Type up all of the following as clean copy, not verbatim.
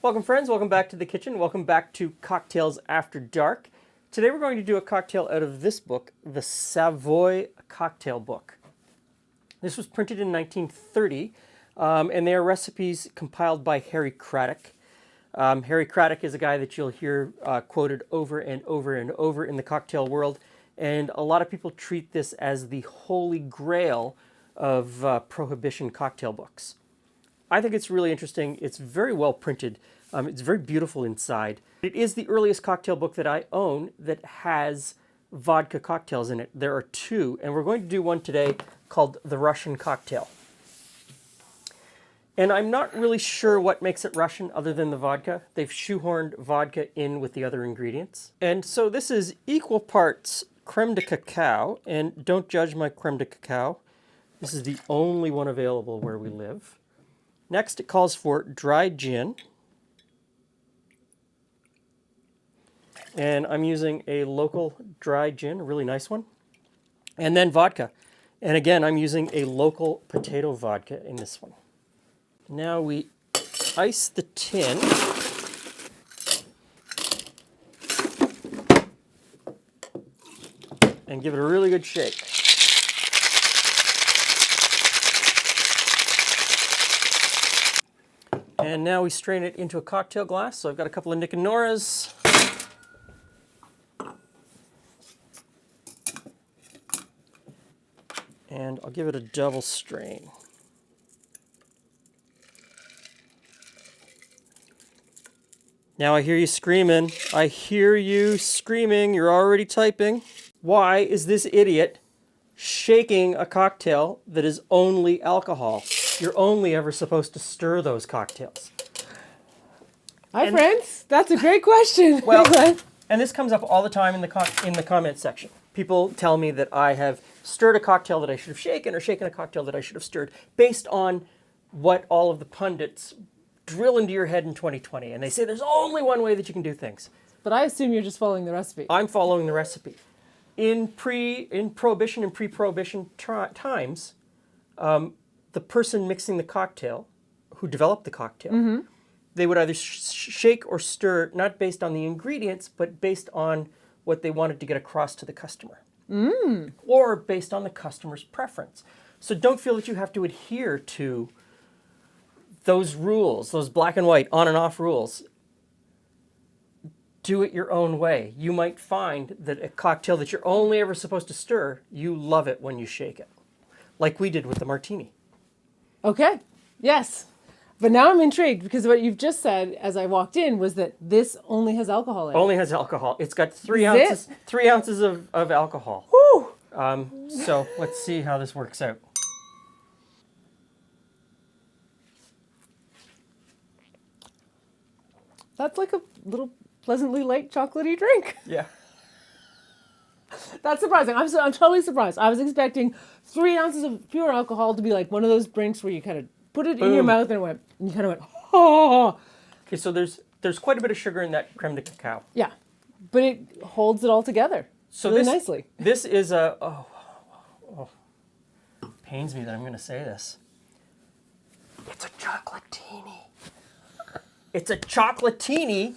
Welcome friends, welcome back to the kitchen, welcome back to Cocktails After Dark. Today we're going to do a cocktail out of this book, the Savoy Cocktail Book. This was printed in 1930, and they are recipes compiled by Harry Craddock. Harry Craddock is a guy that you'll hear quoted over and over and over in the cocktail world, and a lot of people treat this as the Holy Grail of prohibition cocktail books. I think it's really interesting. It's very well printed. It's very beautiful inside. It is the earliest cocktail book that I own that has vodka cocktails in it. There are two, and we're going to do one today called the Russian cocktail. And I'm not really sure what makes it Russian other than the vodka. They've shoehorned vodka in with the other ingredients. And so this is equal parts crème de cacao, and don't judge my crème de cacao. This is the only one available where we live. Next, it calls for dry gin. And I'm using a local dry gin, a really nice one. And then vodka. And again, I'm using a local potato vodka in this one. Now we ice the tin. And give it a really good shake. And now we strain it into a cocktail glass. So I've got a couple of Nick and Noras. And I'll give it a double strain. Now I hear you screaming. I hear you screaming. You're already typing. Why is this idiot shaking a cocktail that is only alcohol? You're only ever supposed to stir those cocktails. Hi, friends. That's a great question. Well, and this comes up all the time in the comments section. People tell me that I have stirred a cocktail that I should have shaken or shaken a cocktail that I should have stirred based on what all of the pundits drill into your head in 2020. And they say there's only one way that you can do things. But I assume you're just following the recipe. I'm following the recipe. In prohibition and pre-prohibition times, the person mixing the cocktail, who developed the cocktail, they would either shake or stir, not based on the ingredients, but based on what they wanted to get across to the customer. Or based on the customer's preference. So don't feel that you have to adhere to those rules, those black and white, on and off rules. Do it your own way. You might find that a cocktail that you're only ever supposed to stir, you love it when you shake it. Like we did with the martini. Okay, yes. But now I'm intrigued because what you've just said as I walked in was that this only has alcohol in it. Only has alcohol. It's got 3 ounces. 3 ounces of alcohol. Whew. So let's see how this works out. That's like a little pleasantly light chocolatey drink. Yeah. That's surprising. I'm totally surprised. I was expecting 3 ounces of pure alcohol to be like one of those drinks where you kind of put it in your mouth and you kind of went, oh. Okay, so there's quite a bit of sugar in that crème de cacao. Yeah, but it holds it all together really nicely. This is a, pains me that I'm going to say this. It's a chocolatini. It's a chocolatini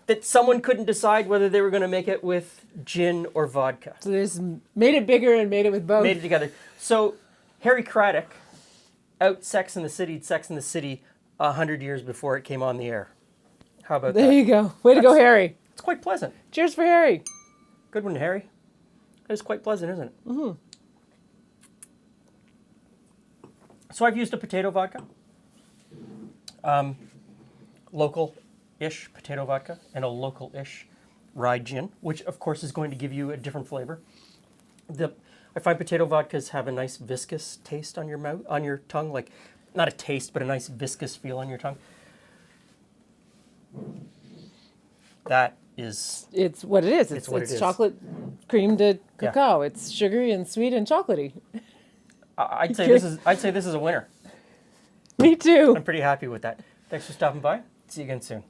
that someone couldn't decide whether they were going to make it with gin or vodka. So they just made it bigger and made it with both. Made it together. So Harry Craddock out Sex and the City 100 years before it came on the air. How about that? There you go. Way to go, Harry. It's quite pleasant. Cheers for Harry. Good one, Harry. It's quite pleasant, isn't it? Mm-hmm. So I've used a potato vodka. Local-ish potato vodka and a local-ish rye gin, which of course is going to give you a different flavor. I find potato vodkas have a nice viscous taste on your mouth, on your tongue, like not a taste, but a nice viscous feel on your tongue. That is. It's what it is. It's what it is. Chocolate cream to cacao. Yeah. It's sugary and sweet and chocolatey. I'd say this is a winner. Me too. I'm pretty happy with that. Thanks for stopping by. See you again soon.